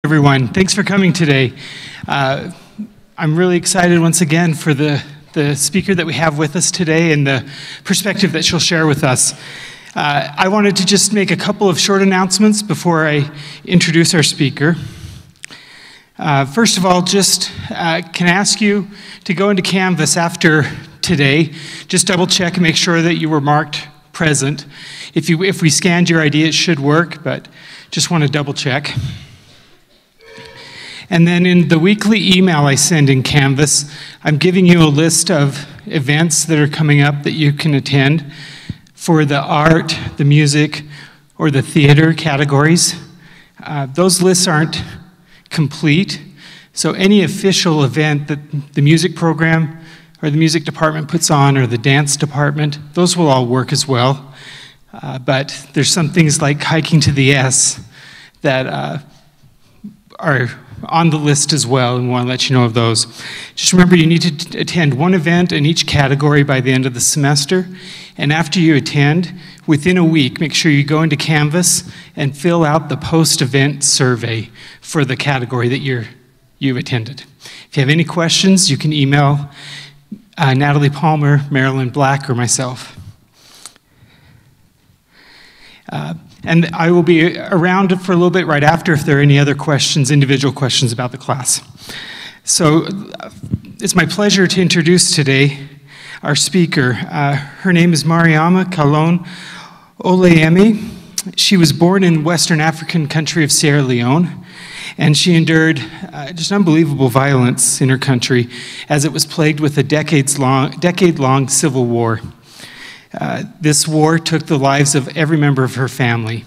Everyone, thanks for coming today. I'm really excited once again for the speaker that we have with us today and the perspective that she'll share with us. I wanted to just make a couple of short announcements before I introduce our speaker. First of all, just can I ask you to go into Canvas after today, just double check and make sure that you were marked present. If we scanned your ID, it should work, but just want to double check. And then in the weekly email I send in Canvas, I'm giving you a list of events that are coming up that you can attend for the art, the music, or the theater categories. Those lists aren't complete, so any official event that the music program or the music department puts on, or the dance department, those will all work as well. But there's some things like hiking to the S that are on the list as well, and we want to let you know of those. Just remember, you need to attend one event in each category by the end of the semester, and after you attend, within a week, make sure you go into Canvas and fill out the post-event survey for the category that you've attended. If you have any questions, you can email Natalie Palmer, Marilyn Black, or myself. And I will be around for a little bit right after if there are any other questions, individual questions about the class. So it's my pleasure to introduce today our speaker. Her name is Miriama Kallon Oleyemi. She was born in Western African country of Sierra Leone, and she endured just unbelievable violence in her country as it was plagued with a decade-long civil war. This war took the lives of every member of her family,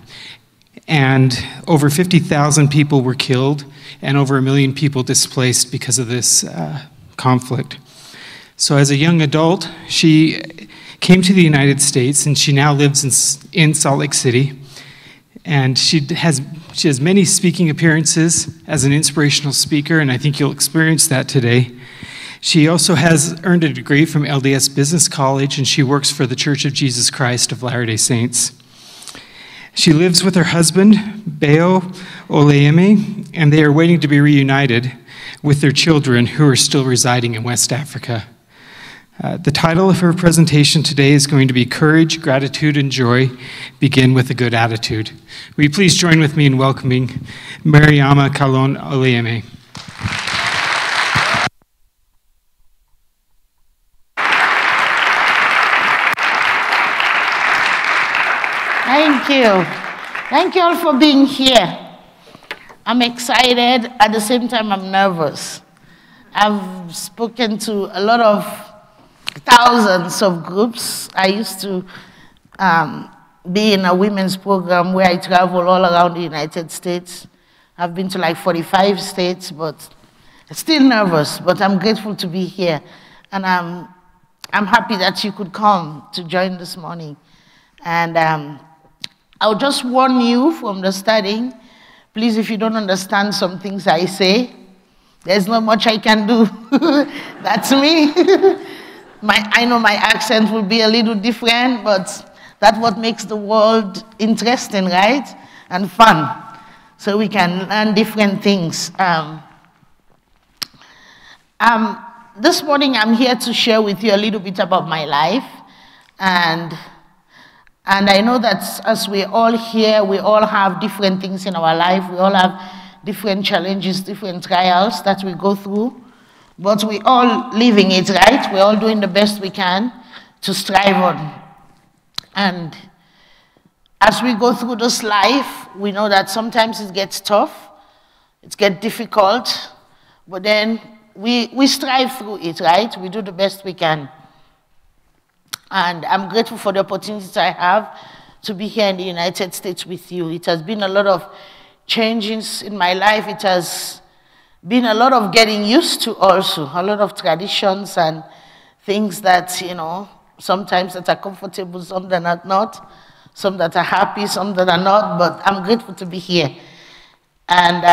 and over 50,000 people were killed and over 1 million people displaced because of this conflict. So as a young adult, she came to the United States, and she now lives in Salt Lake City, and she has many speaking appearances as an inspirational speaker, and I think you'll experience that today. She also has earned a degree from LDS Business College, and she works for the Church of Jesus Christ of Latter-day Saints. She lives with her husband, Beo Oleyemi, and they are waiting to be reunited with their children who are still residing in West Africa. The title of her presentation today is going to be Courage, Gratitude, and Joy Begin with a Good Attitude. Will you please join with me in welcoming Miriama Kallon Oleyemi. Thank you. Thank you all for being here. I'm excited. At the same time, I'm nervous. I've spoken to a lot of thousands of groups. I used to be in a women's program where I travel all around the United States. I've been to like 45 states, but still nervous, but I'm grateful to be here. And I'm happy that you could come to join this morning. And I'll just warn you from the starting, please, if you don't understand some things I say, there's not much I can do. That's me. I know my accent will be a little different, but that's what makes the world interesting, right? And fun. So we can learn different things. This morning I'm here to share with you a little bit about my life. And I know that as we're all here, we all have different things in our life. We all have different challenges, different trials that we go through. But we're all living it, right? We're all doing the best we can to strive on. And as we go through this life, we know that sometimes it gets tough, it gets difficult, but then we strive through it, right? We do the best we can. And I'm grateful for the opportunities I have to be here in the United States with you. It has been a lot of changes in my life. It has been a lot of getting used to also, a lot of traditions and things that, you know, sometimes that are comfortable, some that are not, some that are happy, some that are not, but I'm grateful to be here. And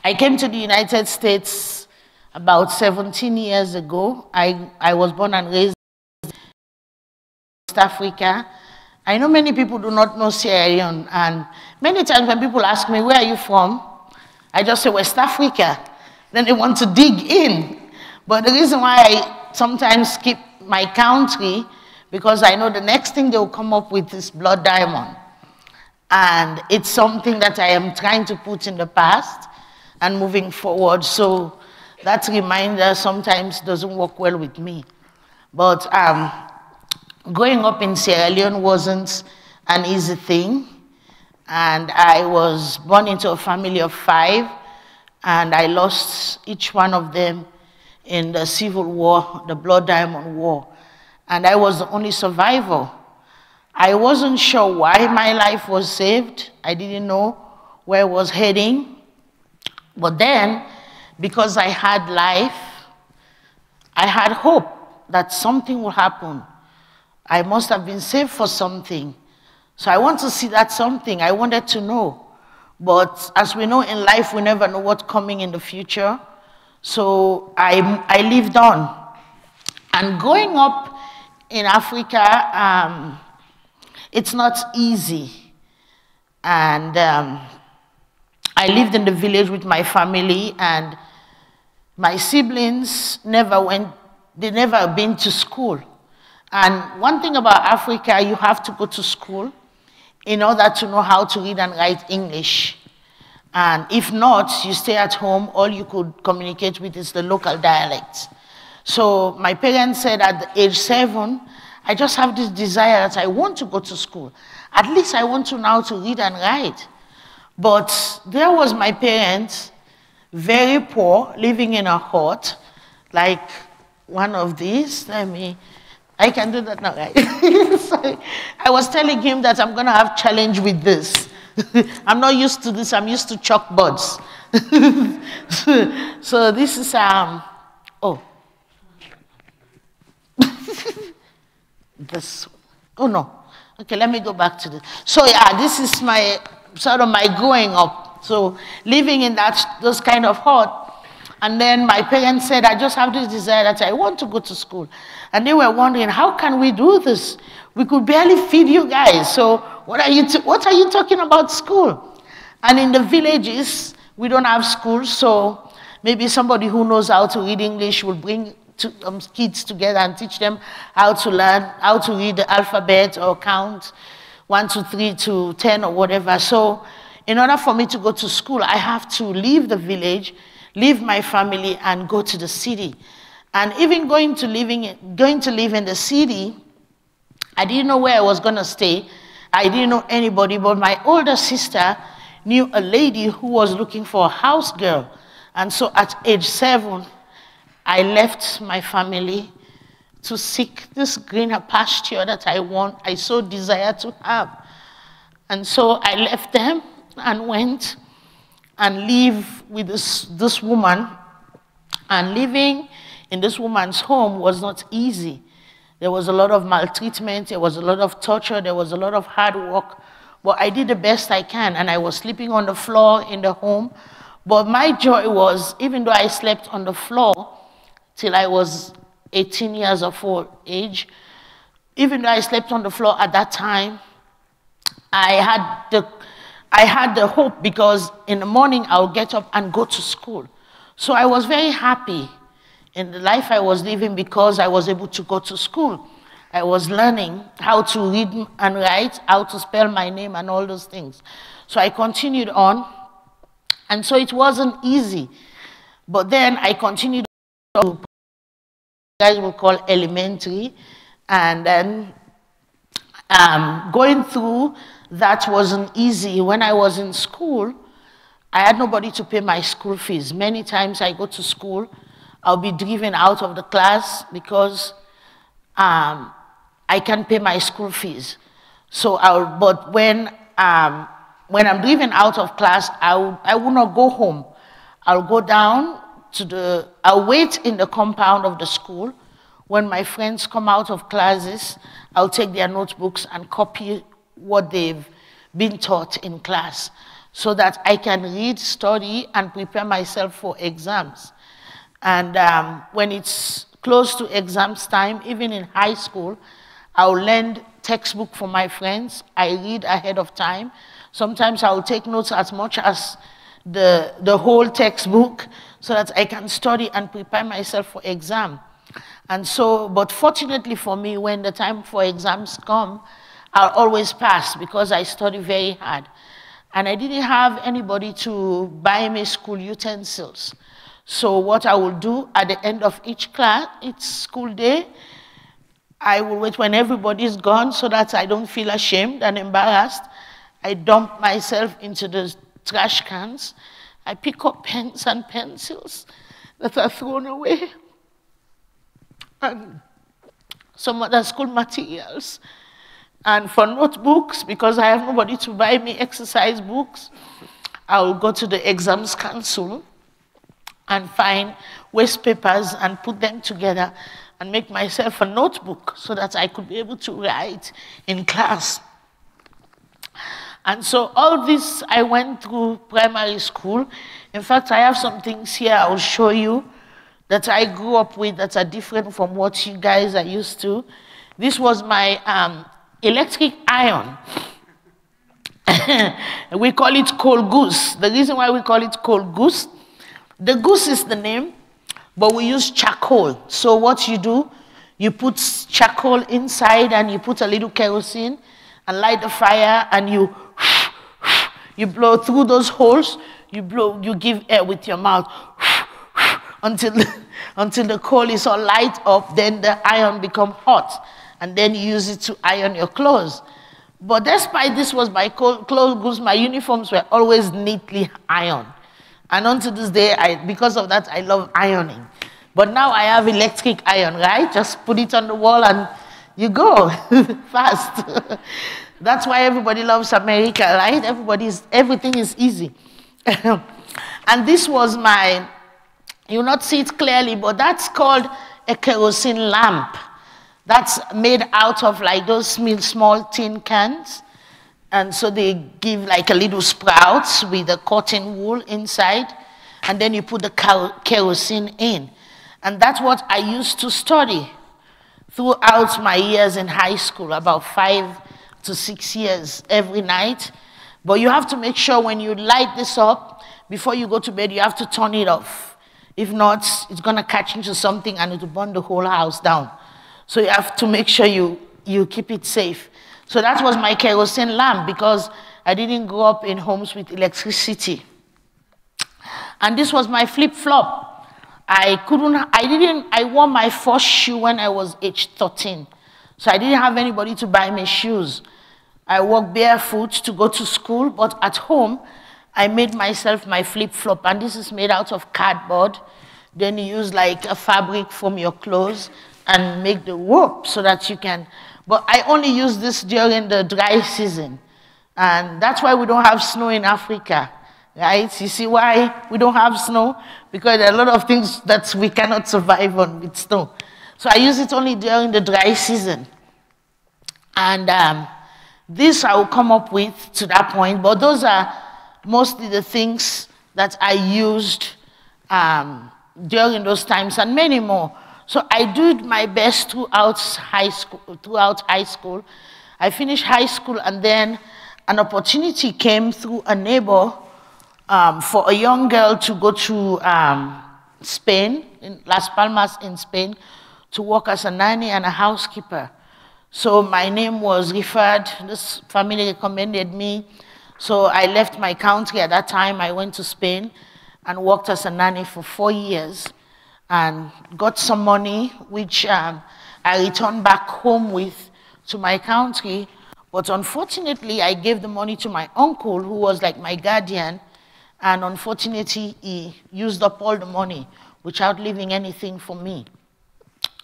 I came to the United States about 17 years ago. I was born and raised in West Africa, I know many people do not know Sierra Leone, and many times when people ask me, where are you from? I just say West Africa. Then they want to dig in. But the reason why I sometimes skip my country, because I know the next thing they will come up with is blood diamond. And it's something that I am trying to put in the past and moving forward. So that reminder sometimes doesn't work well with me. But growing up in Sierra Leone wasn't an easy thing. And I was born into a family of 5, and I lost each one of them in the Civil War, the Blood Diamond War. And I was the only survivor. I wasn't sure why my life was saved. I didn't know where I was heading. But then, because I had life, I had hope that something would happen. I must have been saved for something. So I want to see that something. I wanted to know. But as we know in life, we never know what's coming in the future. So I lived on. And growing up in Africa, it's not easy. And I lived in the village with my family, and my siblings they never been to school. And one thing about Africa, you have to go to school in order to know how to read and write English. And if not, you stay at home, all you could communicate with is the local dialects. So my parents said at age 7, I just have this desire that I want to go to school. At least I want to know how to read and write. But there was my parents, very poor, living in a hut, like one of these. I can do that now, right? So I was telling him that I'm going to have challenge with this. I'm not used to this. I'm used to chalkboards. So this is, this, oh no. Okay, let me go back to this. So yeah, this is my, sort of my growing up. So living in those kind of hut. And then my parents said, I just have this desire that I want to go to school. And they were wondering, how can we do this? We could barely feed you guys. So what are you talking about school? And in the villages, we don't have schools. So maybe somebody who knows how to read English will bring kids together and teach them how to learn, how to read the alphabet or count 1, 2, 3 to 10 or whatever. So in order for me to go to school, I have to leave the village, leave my family, and go to the city. And even going to live in the city, I didn't know where I was going to stay. I didn't know anybody, but my older sister knew a lady who was looking for a house girl. And so at age 7, I left my family to seek this greener pasture that I so desire to have. And so I left them and went and lived with this woman. And living in this woman's home was not easy. There was a lot of maltreatment, there was a lot of torture, there was a lot of hard work. But I did the best I can, and I was sleeping on the floor in the home. But my joy was, even though I slept on the floor till I was 18 years of age, even though I slept on the floor at that time, I had the hope, because in the morning I would get up and go to school. So I was very happy in the life I was living because I was able to go to school. I was learning how to read and write, how to spell my name and all those things. So I continued on, and so it wasn't easy. But then I continued on to what you guys will call elementary, and then going through that wasn't easy. When I was in school, I had nobody to pay my school fees. Many times I go to school, I'll be driven out of the class because I can't pay my school fees. So but when I'm driven out of class, I will not go home. I'll go down I'll wait in the compound of the school. When my friends come out of classes, I'll take their notebooks and copy what they've been taught in class so that I can read, study, and prepare myself for exams. And when it's close to exams time, even in high school, I'll lend textbook for my friends. I read ahead of time. Sometimes I will take notes as much as the whole textbook so that I can study and prepare myself for exam. And so, but fortunately for me, when the time for exams come, I'll always pass because I study very hard. And I didn't have anybody to buy me school utensils. So what I will do at the end of each class, each school day, I will wait when everybody's gone so that I don't feel ashamed and embarrassed. I dump myself into the trash cans. I pick up pens and pencils that are thrown away and some other school materials. And for notebooks, because I have nobody to buy me exercise books, I will go to the exams council and find waste papers and put them together and make myself a notebook so that I could be able to write in class. And so all this, I went through primary school. In fact, I have some things here I'll show you that I grew up with that are different from what you guys are used to. This was my electric iron. We call it cold goose. The reason why we call it cold goose, the goose is the name, but we use charcoal. So what you do, you put charcoal inside and you put a little kerosene and light the fire and you blow through those holes, you give air with your mouth until the coal is all light up, then the iron become hot, and then you use it to iron your clothes. But despite this was my clothes, my uniforms were always neatly ironed. And unto this day, because of that, I love ironing. But now I have electric iron, right? Just put it on the wall and you go fast. That's why everybody loves America, right? Everything is easy. And this was you'll not see it clearly, but that's called a kerosene lamp. That's made out of like those small tin cans. And so they give like a little sprouts with a cotton wool inside. And then you put the kerosene in. And that's what I used to study throughout my years in high school, about 5 to 6 years every night. But you have to make sure when you light this up, before you go to bed, you have to turn it off. If not, it's going to catch into something and it will burn the whole house down. So you have to make sure you keep it safe. So that was my kerosene lamp because I didn't grow up in homes with electricity. And this was my flip-flop. I wore my first shoe when I was age 13. So I didn't have anybody to buy me shoes. I walked barefoot to go to school, but at home, I made myself my flip-flop. And this is made out of cardboard. Then you use like a fabric from your clothes and make the rope so that you can. But I only use this during the dry season. And that's why we don't have snow in Africa, right? You see why we don't have snow? Because there are a lot of things that we cannot survive on with snow. So I use it only during the dry season. And this I will come up with to that point. But those are mostly the things that I used during those times and many more. So I did my best throughout high school. I finished high school, and then an opportunity came through a neighbor for a young girl to go to Spain, in Las Palmas in Spain, to work as a nanny and a housekeeper. So my name was referred, this family recommended me. So I left my country at that time. I went to Spain and worked as a nanny for 4 years. And got some money, which I returned back home with to my country. But unfortunately, I gave the money to my uncle, who was like my guardian. And unfortunately, he used up all the money without leaving anything for me.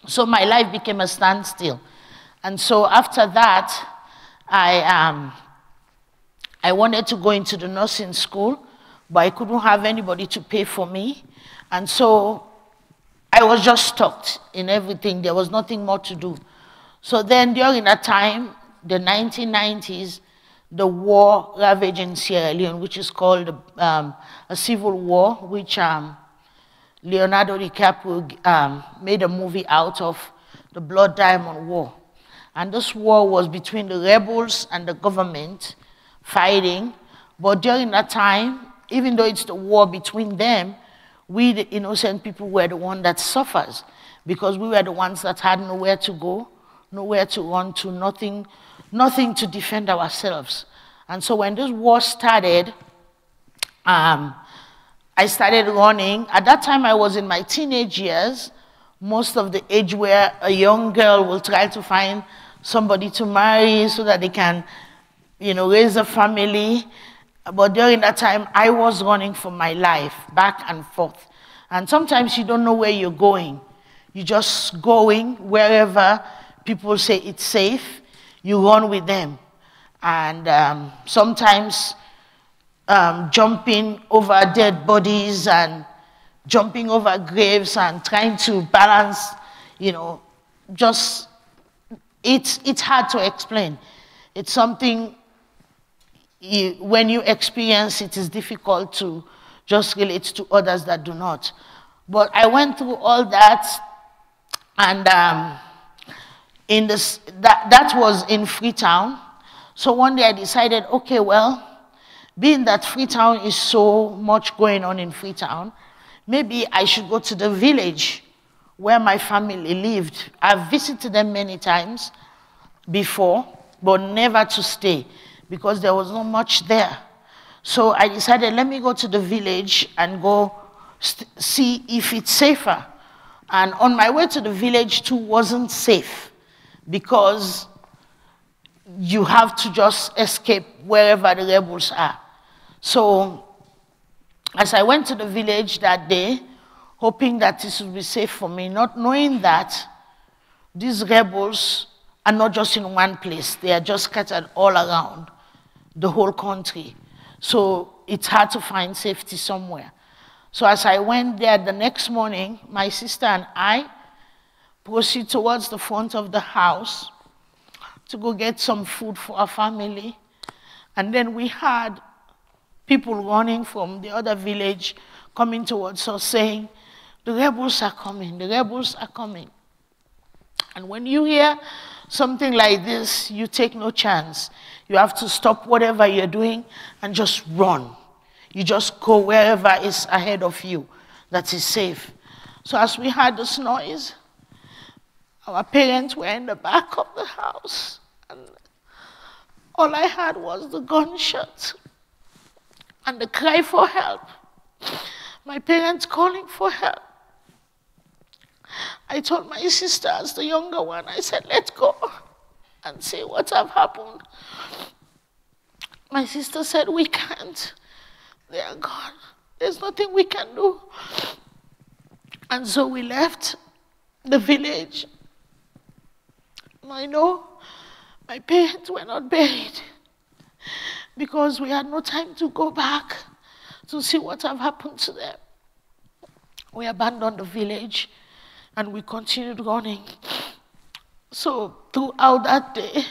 So my life became a standstill. And so after that, I wanted to go into the nursing school, but I couldn't have anybody to pay for me. And so I was just stuck in everything. There was nothing more to do. So then during that time, the 1990s, the war ravaged in Sierra Leone, which is called a civil war, which Leonardo DiCaprio made a movie out of, the Blood Diamond War. And this war was between the rebels and the government fighting. But during that time, even though it's the war between them, we, the innocent people, were the one that suffers because we were the ones that had nowhere to go, nowhere to run to, nothing to defend ourselves. And so when this war started, I started running. At that time, I was in my teenage years, most of the age where a young girl will try to find somebody to marry so that they can, raise a family. But during that time, I was running for my life, back and forth. And sometimes you don't know where you're going. You're just going wherever people say it's safe. You run with them. And sometimes jumping over dead bodies and jumping over graves and trying to balance, just, it's hard to explain. It's something, when you experience it, it's difficult to just relate to others that do not. But I went through all that, and that was in Freetown. So one day I decided, okay, well, being that Freetown is so much going on in Freetown, maybe I should go to the village where my family lived. I've visited them many times before, but never to stay because there was not much there. So I decided, let me go to the village and go see if it's safer. And on my way to the village too wasn't safe because you have to just escape wherever the rebels are. So as I went to the village that day, hoping that this would be safe for me, not knowing that these rebels are not just in one place, they are just scattered all around the whole country. So it's hard to find safety somewhere. So as I went there the next morning, my sister and I proceeded towards the front of the house to go get some food for our family. And then we had people running from the other village coming towards us saying, the rebels are coming, the rebels are coming. And when you hear something like this, you take no chance. You have to stop whatever you're doing and just run. You just go wherever is ahead of you that is safe. So as we heard this noise, our parents were in the back of the house. And all I heard was the gunshot and the cry for help. My parents calling for help. I told my sister, as the younger one, I said, let's go and see what have happened. My sister said, we can't. They are gone. There's nothing we can do. And so we left the village. I know my parents were not buried because we had no time to go back to see what have happened to them. We abandoned the village and we continued running. So throughout that day,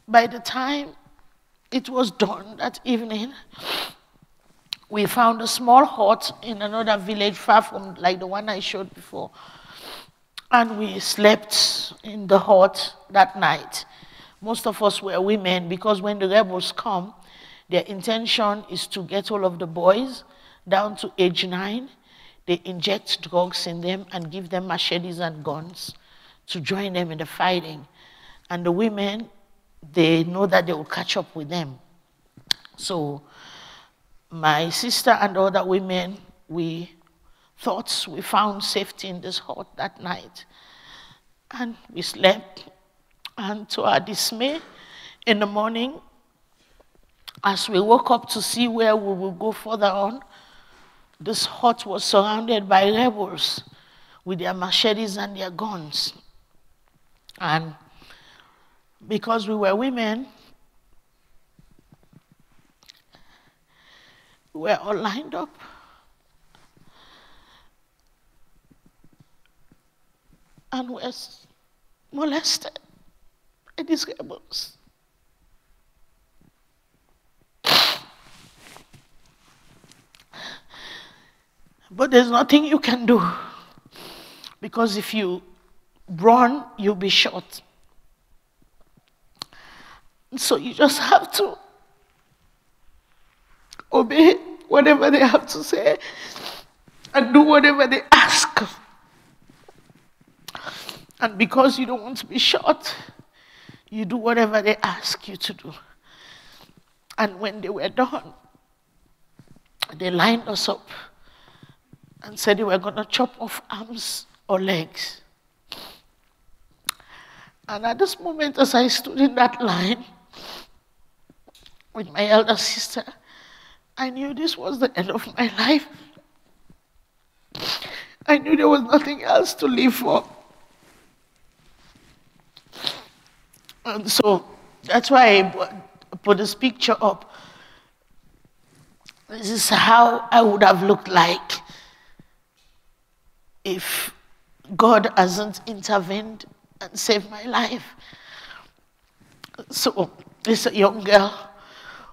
by the time it was dawn that evening, we found a small hut in another village far from like the one I showed before. And we slept in the hut that night. Most of us were women because when the rebels come, their intention is to get all of the boys down to age 9. They inject drugs in them and give them machetes and guns to join them in the fighting. And the women, they know that they will catch up with them. So my sister and the other women, we thought we found safety in this hut that night. And we slept. And to our dismay, in the morning, as we woke up to see where we would go further on, this hut was surrounded by rebels with their machetes and their guns. And because we were women, we were all lined up. And were molested by these rebels. But there's nothing you can do, because if you run, you'll be shot. So you just have to obey whatever they have to say and do whatever they ask. And because you don't want to be shot, you do whatever they ask you to do. And when they were done, they lined us up and said they were going to chop off arms or legs. And at this moment, as I stood in that line with my elder sister, I knew this was the end of my life. I knew there was nothing else to live for. And so that's why I put this picture up. This is how I would have looked like if God hasn't intervened and saved my life. So this is a young girl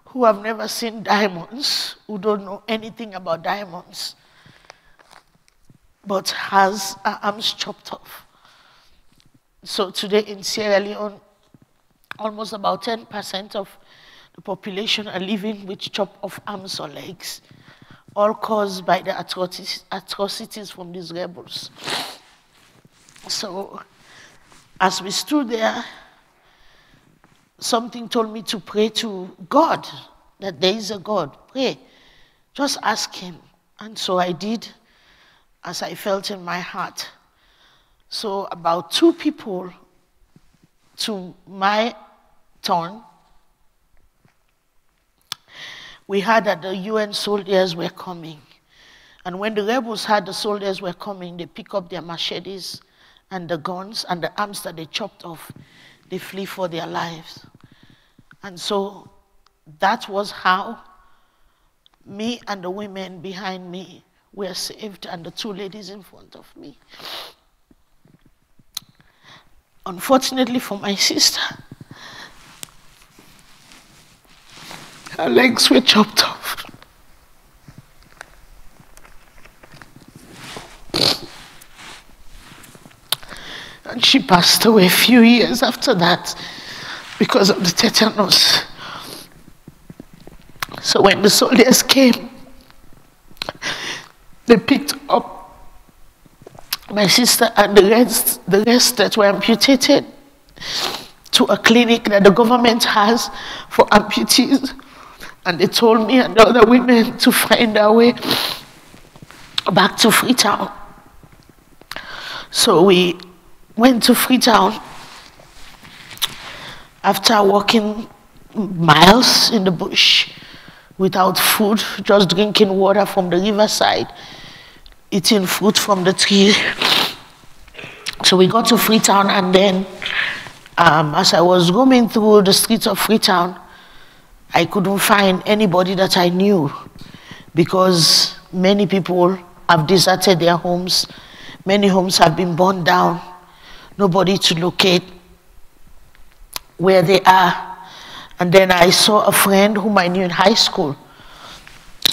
who have never seen diamonds, who don't know anything about diamonds, but has her arms chopped off. So today in Sierra Leone, almost about 10% of the population are living with chopped off arms or legs, all caused by the atrocities from these rebels. So as we stood there, something told me to pray to God, that there is a God. Pray. Just ask him. And so I did, as I felt in my heart. So about 2 people to my turn, we heard that the UN soldiers were coming. And when the rebels heard the soldiers were coming, they picked up their machetes and the guns and the arms that they chopped off. They flee for their lives. And so that was how me and the women behind me were saved, and the 2 ladies in front of me. Unfortunately for my sister, her legs were chopped off. And she passed away a few years after that because of the tetanus. So when the soldiers came, they picked up my sister and the rest that were amputated to a clinic that the government has for amputees. And they told me and the other women to find our way back to Freetown. So we went to Freetown after walking miles in the bush without food, just drinking water from the riverside, eating fruit from the tree. So we got to Freetown, and then as I was roaming through the streets of Freetown, I couldn't find anybody that I knew because many people have deserted their homes. Many homes have been burned down. Nobody to locate where they are. And then I saw a friend whom I knew in high school.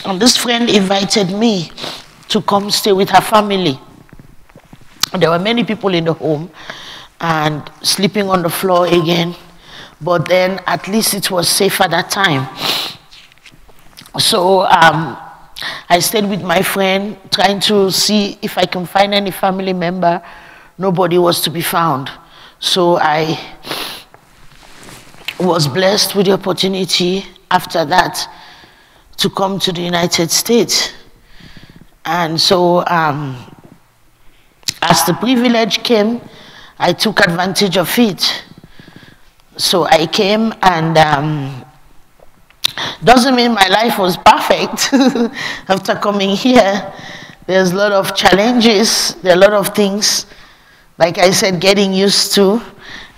And this friend invited me to come stay with her family. And there were many people in the home and sleeping on the floor again. But then at least it was safe at that time. So I stayed with my friend trying to see if I can find any family member. Nobody was to be found. So I was blessed with the opportunity after that to come to the United States. And so as the privilege came, I took advantage of it. So I came, and doesn't mean my life was perfect. After coming here, there's a lot of challenges, there are a lot of things, like I said, getting used to.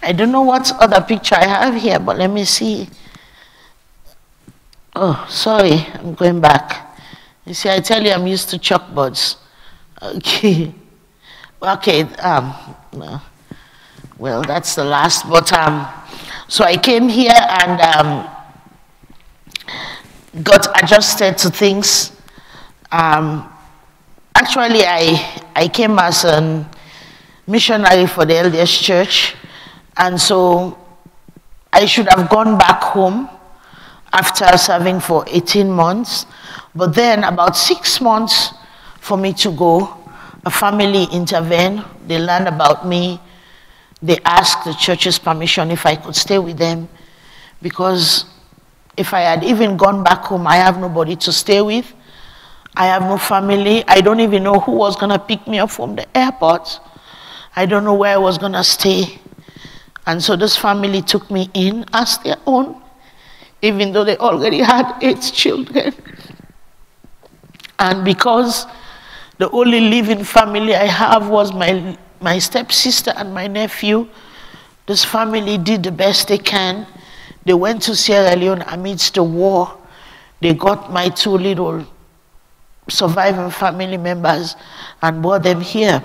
I don't know what other picture I have here, but let me see. Oh, sorry, I'm going back. You see, I tell you, I'm used to chalkboards. Okay. Okay, no. Well, that's the last, but so I came here and got adjusted to things. Actually, I came as a missionary for the LDS Church, and so I should have gone back home after serving for 18 months. But then about 6 months for me to go, a family intervened. They learned about me. They asked the church's permission if I could stay with them, because if I had even gone back home, I have nobody to stay with. I have no family. I don't even know who was going to pick me up from the airport. I don't know where I was going to stay. And so this family took me in as their own, even though they already had 8 children. And because the only living family I have was my stepsister and my nephew, this family did the best they can. They went to Sierra Leone amidst the war. They got my 2 little surviving family members and brought them here.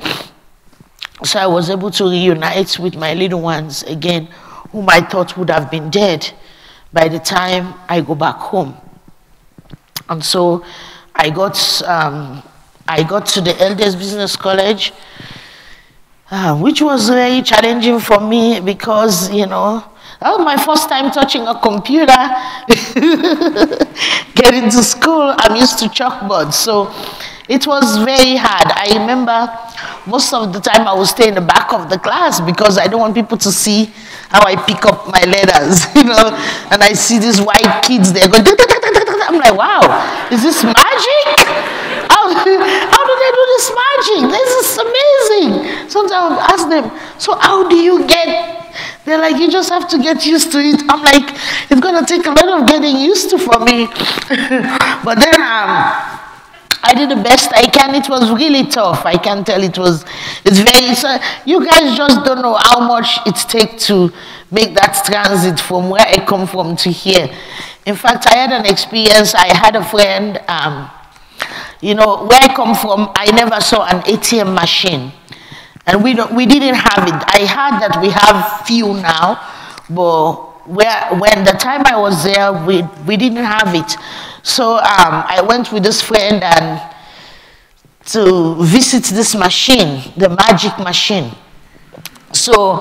So I was able to reunite with my little ones again, whom I thought would have been dead by the time I go back home. And so I got to the Elders Business College, which was very challenging for me because, you know, that was my first time touching a computer. Getting to school, I'm used to chalkboards, so it was very hard. I remember most of the time I would stay in the back of the class because I don't want people to see how I pick up my letters, you know, and I see these white kids there going, I'm like, wow, is this magic? How do they do this magic? This is amazing. Sometimes I would ask them, so how do you get? They're like, you just have to get used to it. I'm like, it's going to take a lot of getting used to for me. But then I did the best I can. It was really tough. I can tell you guys just don't know how much it takes to make that transit from where I come from to here. In fact, I had an experience. I had a friend, you know, where I come from, I never saw an ATM machine. And we didn't have it. I heard that we have few now, but when the time I was there, we didn't have it. So I went with this friend and to visit this machine, the magic machine. So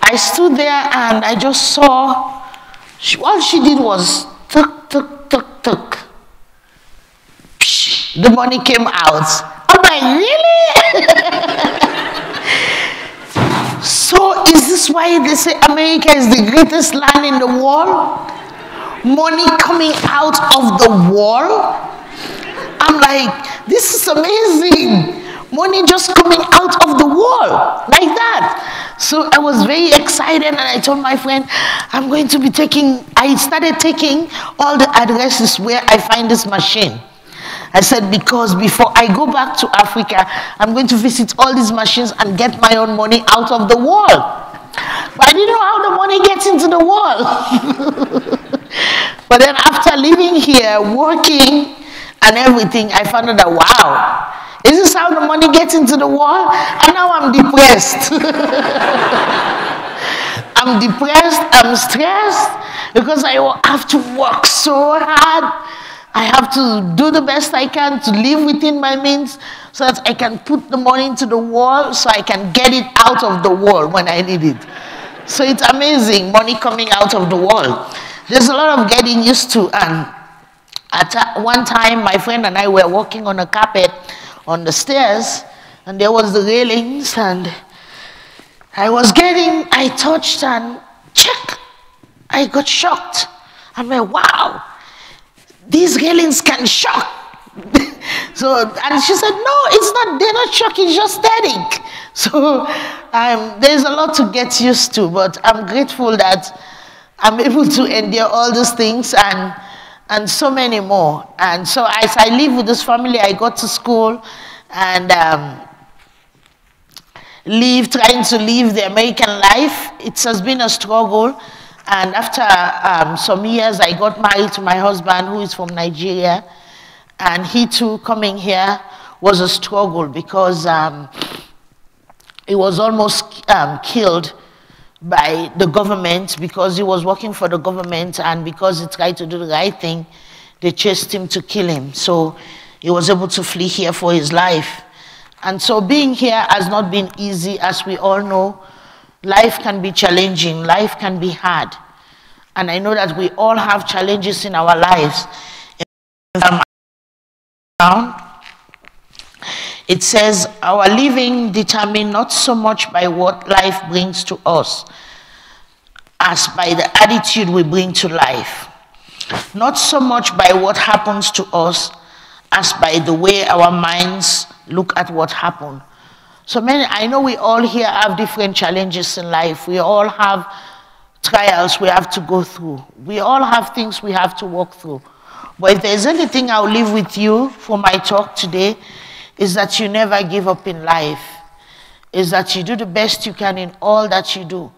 I stood there and I just saw, all she did was tuk, tuk, tuk, tuk. Psh, the money came out. I'm like, really? So is this why they say America is the greatest land in the world? Money coming out of the wall? I'm like, this is amazing. Money just coming out of the wall, like that. So I was very excited and I told my friend, I'm going to be I started taking all the addresses where I find this machine. I said, because before I go back to Africa, I'm going to visit all these machines and get my own money out of the wall. But I didn't know how the money gets into the wall. But then after living here, working and everything, I found out that, wow, is this how the money gets into the wall? And now I'm depressed. I'm depressed, I'm stressed, because I have to work so hard. I have to do the best I can to live within my means so that I can put the money into the wall so I can get it out of the wall when I need it. So it's amazing, money coming out of the wall. There's a lot of getting used to. And at one time, my friend and I were walking on a carpet on the stairs, and there was the railings, and I touched and check. I got shocked. I'm like, wow. These railings can shock. And she said, no, they're not shocking, it's just static. So there's a lot to get used to, but I'm grateful that I'm able to endure all those things and so many more. And so as I live with this family, I got to school and trying to live the American life. It has been a struggle. And after some years, I got married to my husband, who is from Nigeria. And he too, coming here, was a struggle because he was almost killed by the government because he was working for the government, and because he tried to do the right thing, they chased him to kill him. So he was able to flee here for his life. And so being here has not been easy, as we all know. Life can be challenging, life can be hard. And I know that we all have challenges in our lives. It says, our living determined not so much by what life brings to us, as by the attitude we bring to life. Not so much by what happens to us, as by the way our minds look at what happened. So I know we all here have different challenges in life. We all have trials we have to go through. We all have things we have to walk through. But if there's anything I'll leave with you for my talk today, is that you never give up in life. Is that you do the best you can in all that you do.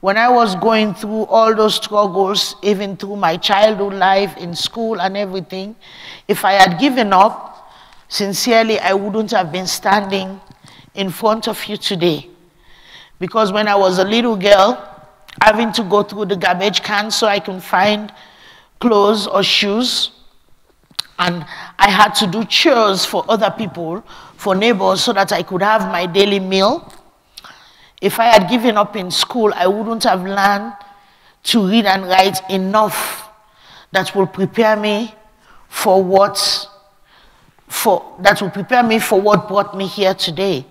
When I was going through all those struggles, even through my childhood life, in school and everything, if I had given up, sincerely, I wouldn't have been standing in front of you today. Because when I was a little girl, having to go through the garbage can so I can find clothes or shoes, and I had to do chores for other people, for neighbors, so that I could have my daily meal. If I had given up in school, I wouldn't have learned to read and write enough that will prepare me for what brought me here today.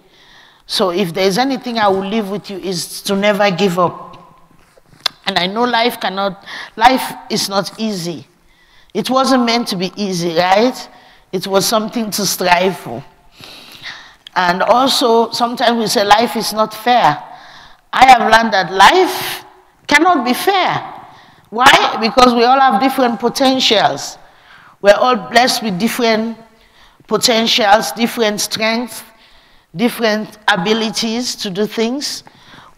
So if there's anything I will leave with you, is to never give up. And I know life is not easy. It wasn't meant to be easy, right? It was something to strive for. And also, sometimes we say life is not fair. I have learned that life cannot be fair. Why? Because we all have different potentials. We're all blessed with different potentials, different strengths, different abilities to do things.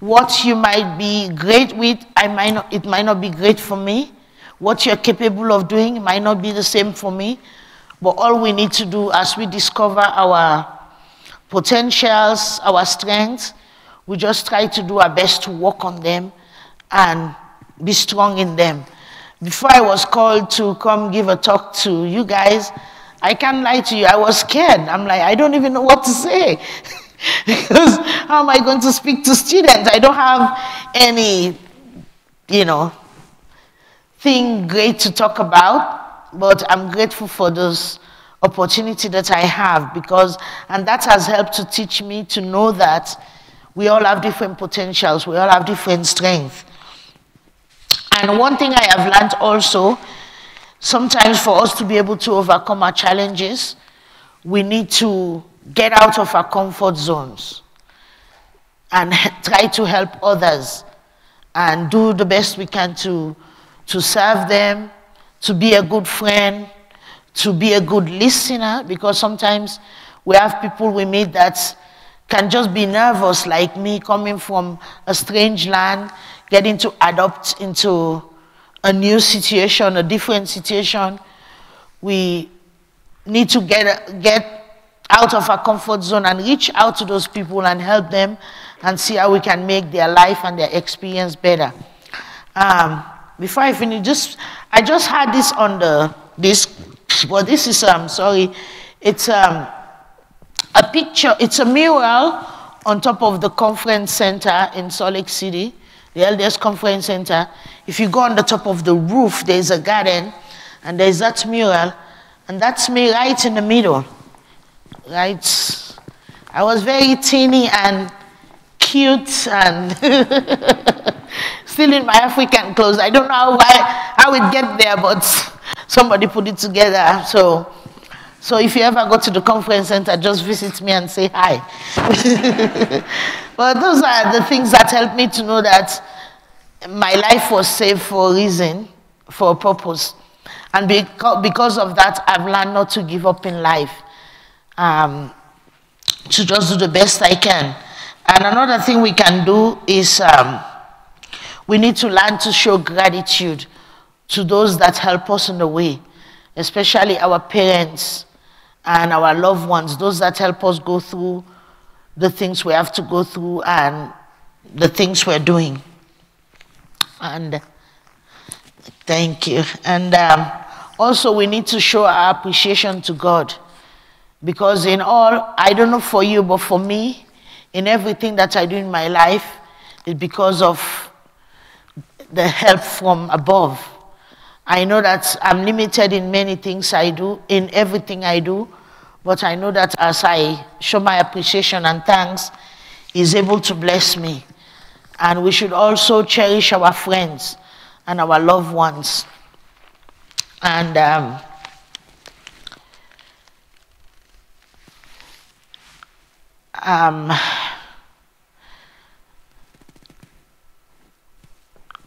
What you might be great with, it might not be great for me. What you're capable of doing might not be the same for me. But all we need to do as we discover our potentials, our strengths, we just try to do our best to work on them and be strong in them. Before I was called to come give a talk to you guys, I can't lie to you, I was scared. I'm like, I don't even know what to say. Because how am I going to speak to students? I don't have any, thing great to talk about, but I'm grateful for those opportunity that I have, and that has helped to teach me to know that we all have different potentials, we all have different strengths. And one thing I have learned also, sometimes for us to be able to overcome our challenges, we need to get out of our comfort zones and try to help others and do the best we can to serve them, to be a good friend, to be a good listener, because sometimes we have people we meet that can just be nervous, like me, coming from a strange land, getting to adapt into a new situation, a different situation. We need to get out of our comfort zone and reach out to those people and help them and see how we can make their life and their experience better. Before I finish, I just had this on this is, it's a picture, it's a mural on top of the conference center in Salt Lake City, the LDS Conference Center. If you go on the top of the roof, there's a garden, and there's that mural, and that's me right in the middle, right? I was very teeny and cute and still in my African clothes. I don't know how it get there, but somebody put it together. So if you ever go to the conference center, just visit me and say hi. But those are the things that help me to know that my life was saved for a reason, for a purpose. And because of that, I've learned not to give up in life, to just do the best I can. And another thing we can do is we need to learn to show gratitude to those that help us in the way, especially our parents and our loved ones, those that help us go through the things we have to go through and the things we're doing. And thank you. And also we need to show our appreciation to God, because in all, I don't know for you, but for me, in everything that I do in my life, it's because of the help from above. I know that I'm limited in many things I do, in everything I do, but I know that as I show my appreciation and thanks, He's able to bless me. And we should also cherish our friends and our loved ones. And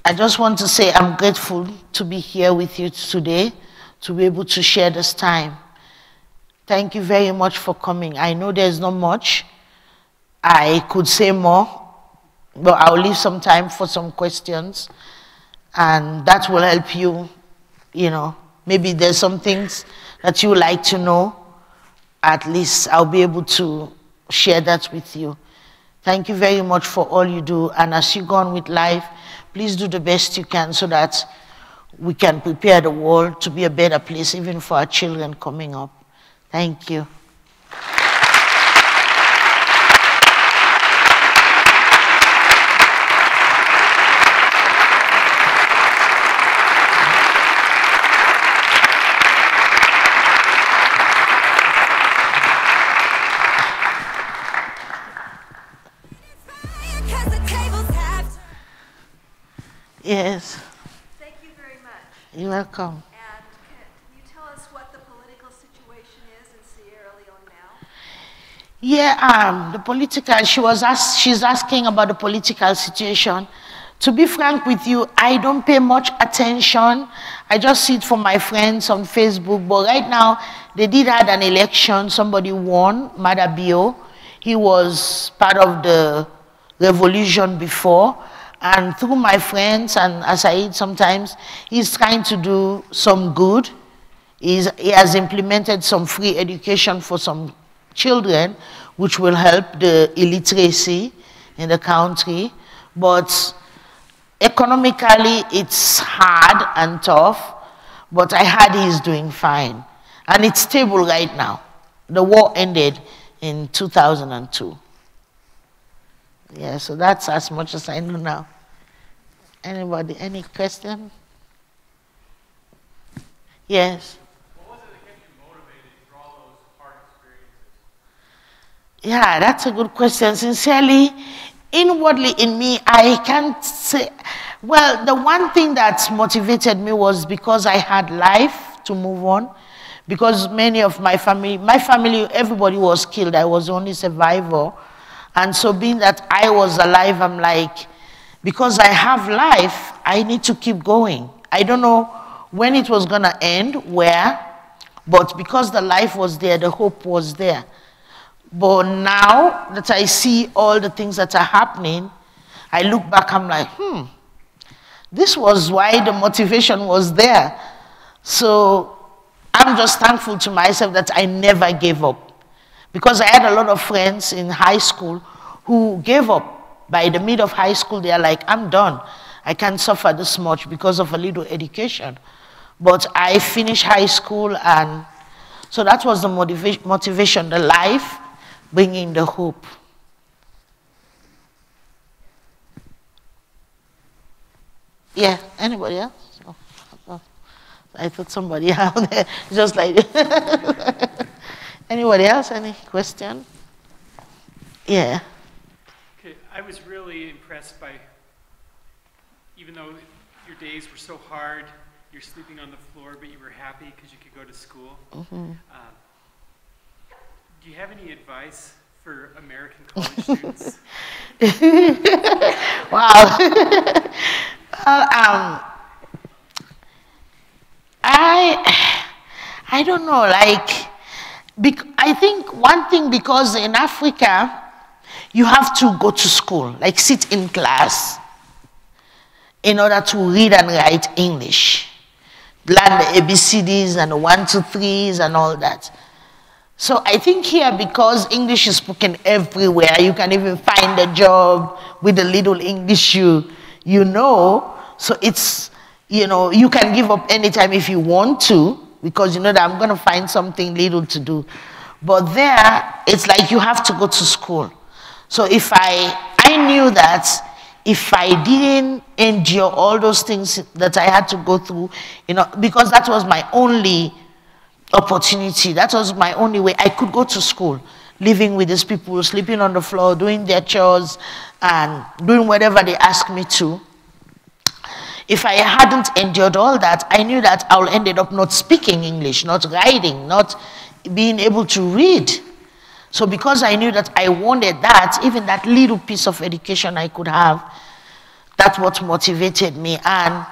I just want to say I'm grateful to be here with you today, to be able to share this time. Thank you very much for coming. I know there's not much. I could say more, but I'll leave some time for some questions, and that will help you, you know. Maybe there's some things that you would like to know. At least I'll be able to share that with you. Thank you very much for all you do, and as you go on with life, please do the best you can so that we can prepare the world to be a better place, even for our children coming up. Thank you. Yes. Thank you very much. You're welcome. And can you tell us what the political situation is in Sierra Leone now? Yeah, the political, she's asking about the political situation. To be frank with you, I don't pay much attention. I just see it from my friends on Facebook. But right now, they did have an election. Somebody won, Madabio. He was part of the revolution before. And through my friends, and as I eat sometimes, he's trying to do some good. He has implemented some free education for some children, which will help the illiteracy in the country. But economically, it's hard and tough, but I heard he's doing fine. And it's stable right now. The war ended in 2002. Yeah, so that's as much as I know now. Anybody, any question? Yes? What was it that kept you motivated through all those hard experiences? Yeah, that's a good question. Sincerely, inwardly in me, I can't say. Well, the one thing that motivated me was because I had life to move on. Because many of my family, everybody was killed. I was the only survivor. And so being that I was alive, I'm like, because I have life, I need to keep going. I don't know when it was going to end, where, but because the life was there, the hope was there. But now that I see all the things that are happening, I look back, I'm like, this was why the motivation was there. So I'm just thankful to myself that I never gave up. Because I had a lot of friends in high school who gave up. By the mid of high school, they are like, I'm done. I can't suffer this much because of a little education. But I finished high school, and so that was the motivation, the life, bringing the hope. Yeah, anybody else? Oh. I thought somebody out there, just like, anybody else, any question? Yeah. Okay, I was really impressed by, even though your days were so hard, you're sleeping on the floor, but you were happy because you could go to school. Mm-hmm. Do you have any advice for American college students? Wow. I don't know, like, I think one thing, because in Africa, you have to go to school, like sit in class in order to read and write English. Learn the ABCDs and the 1, 2, 3s and all that. So I think here, because English is spoken everywhere, you can even find a job with the little English you know. So it's, you know, you can give up anytime if you want to, because you know that I'm going to find something little to do. But there, it's like you have to go to school. So if I knew that if I didn't endure all those things that I had to go through, because that was my only opportunity. That was my only way. I could go to school, living with these people, sleeping on the floor, doing their chores, and doing whatever they asked me to. If I hadn't endured all that, I knew that I would ended up not speaking English, not writing, not being able to read. So because I knew that I wanted that, even that little piece of education I could have, that's what motivated me. And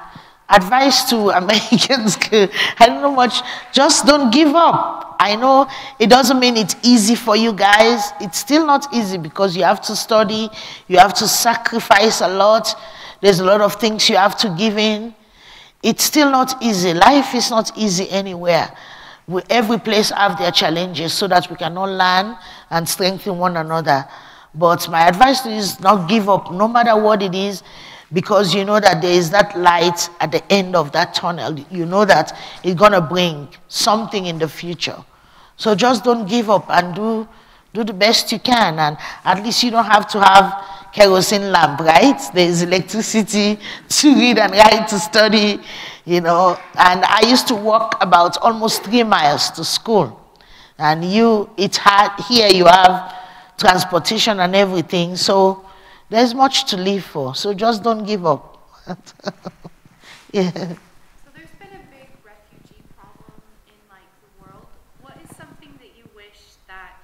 advice to Americans, I don't know much, just don't give up. I know it doesn't mean it's easy for you guys. It's still not easy because you have to study, you have to sacrifice a lot. There's a lot of things you have to give in. It's still not easy. Life is not easy anywhere. Every place have their challenges so that we can all learn and strengthen one another. But my advice to you is not give up, no matter what it is, because you know that there is that light at the end of that tunnel. You know that it's going to bring something in the future. So just don't give up and do the best you can. And at least you don't have to have kerosene lamp, right? There's electricity to read and write, to study, And I used to walk about almost 3 miles to school. And it's hard. Here you have transportation and everything. So there's much to live for. So just don't give up. Yeah. So there's been a big refugee problem in the world. What is something that you wish that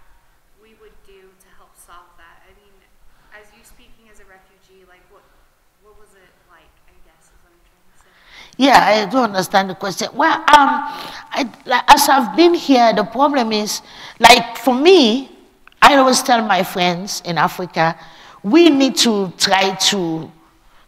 we would do to help solve that? I mean, as you speaking as a refugee, what was it like, I guess, is what I'm trying to say. Yeah, I do understand the question. Well, as I've been here, the problem is, for me, I always tell my friends in Africa, we need to try to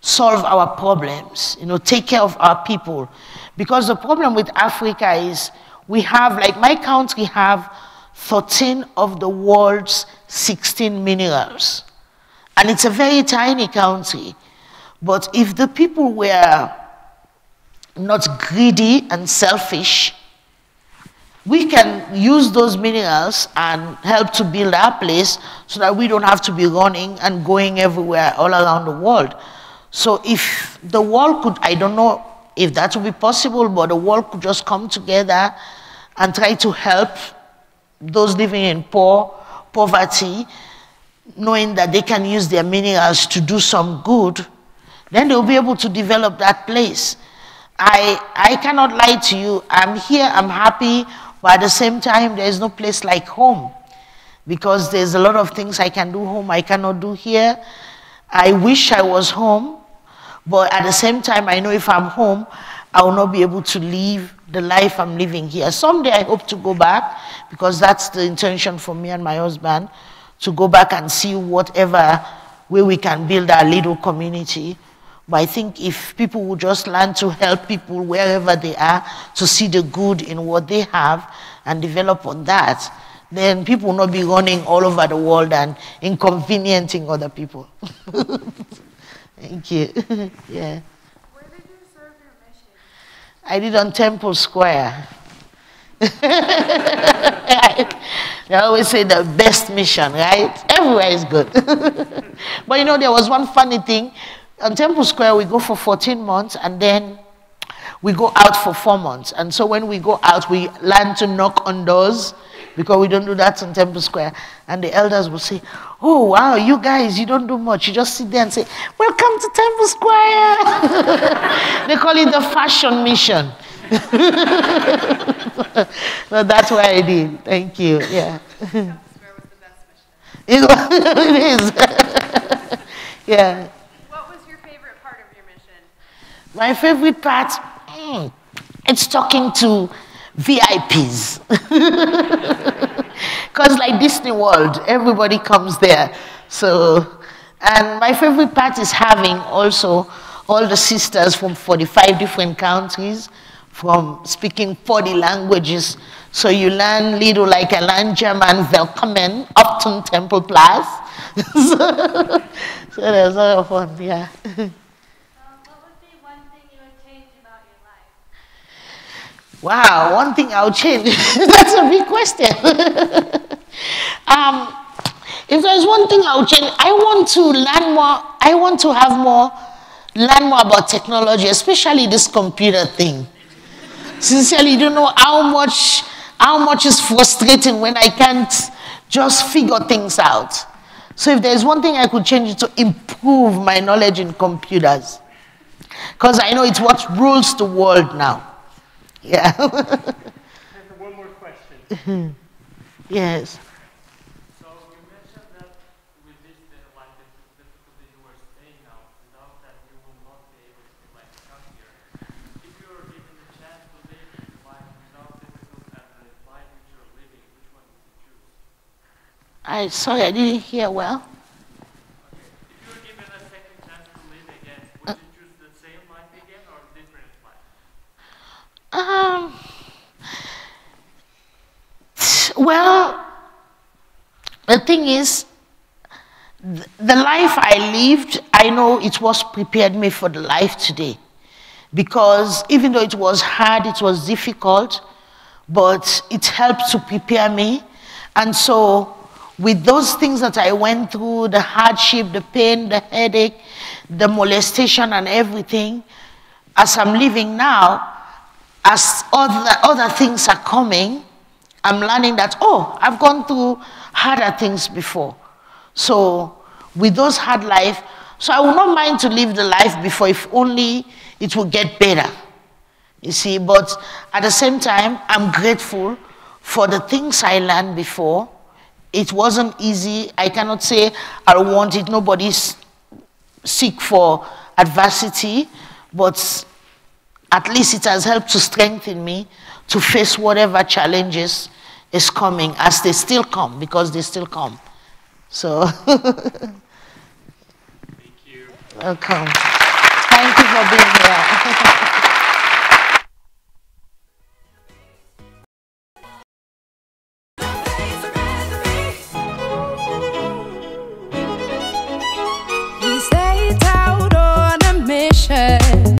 solve our problems, take care of our people. Because the problem with Africa is we have, my country have 13 of the world's 16 minerals. And it's a very tiny country. But if the people were not greedy and selfish, we can use those minerals and help to build our place so that we don't have to be running and going everywhere all around the world. So if the world could, I don't know if that would be possible, but the world could just come together and try to help those living in poverty, knowing that they can use their minerals to do some good, then they'll be able to develop that place. I cannot lie to you. I'm here, I'm happy, but at the same time, there's no place like home because there's a lot of things I can do home I cannot do here. I wish I was home, but at the same time, I know if I'm home, I will not be able to live the life I'm living here. Someday I hope to go back because that's the intention for me and my husband, to go back and see whatever way we can build our little community. But I think if people would just learn to help people wherever they are, to see the good in what they have and develop on that, then people will not be running all over the world and inconveniencing other people. Thank you. Yeah. Where did you serve your mission? I did on Temple Square. They always say the best mission, right? Everywhere is good. But there was one funny thing. On Temple Square, we go for 14 months, and then we go out for 4 months. And so when we go out, we learn to knock on doors, because we don't do that on Temple Square. And the elders will say, oh, wow, you guys, you don't do much. You just sit there and say, welcome to Temple Square. They call it the fashion mission. So that's what I did. Thank you. Yeah. Temple Square was the best mission. It is. Yeah. What was your favorite part of your mission? My favorite part, it's talking to VIPs. Because like Disney World, everybody comes there. So, and my favorite part is having also all the sisters from 45 different countries, from speaking 40 languages. So you learn little, like I learned German, Willkommen, Upton Temple Plus. So there's a lot of fun, yeah. What would be one thing you would change about your life? Wow, one thing I'll change. That's a big question. If there's one thing I would change, I want to learn more. I want to learn more about technology, especially this computer thing. Sincerely, you don't know how much is frustrating when I can't just figure things out. So if there's one thing I could change, it to improve my knowledge in computers. Because I know it's what rules the world now. Yeah. One more question. Yes. So you mentioned that with this, like the difficulty you were saying now, without that you will not be able to like come here. If you were given the chance to live life without difficulty and the life which you're living, which one would you choose? Sorry, I didn't hear well. Okay. If you were given a second chance to live again, would you choose the same life again or a different life? Well, the thing is, the life I lived, I know it was prepared me for the life today. Because even though it was hard, it was difficult, but it helped to prepare me. And so, with those things that I went through, the hardship, the pain, the headache, the molestation and everything, as I'm living now, as other things are coming, I'm learning that, oh, I've gone through harder things before. So with those hard life, so I would not mind to live the life before if only it will get better. You see, but at the same time, I'm grateful for the things I learned before. It wasn't easy. I cannot say I want it. Nobody's seek for adversity, but at least it has helped to strengthen me to face whatever challenges is coming, as they still come, because they still come. So, Thank you. welcome. Thank you for being here.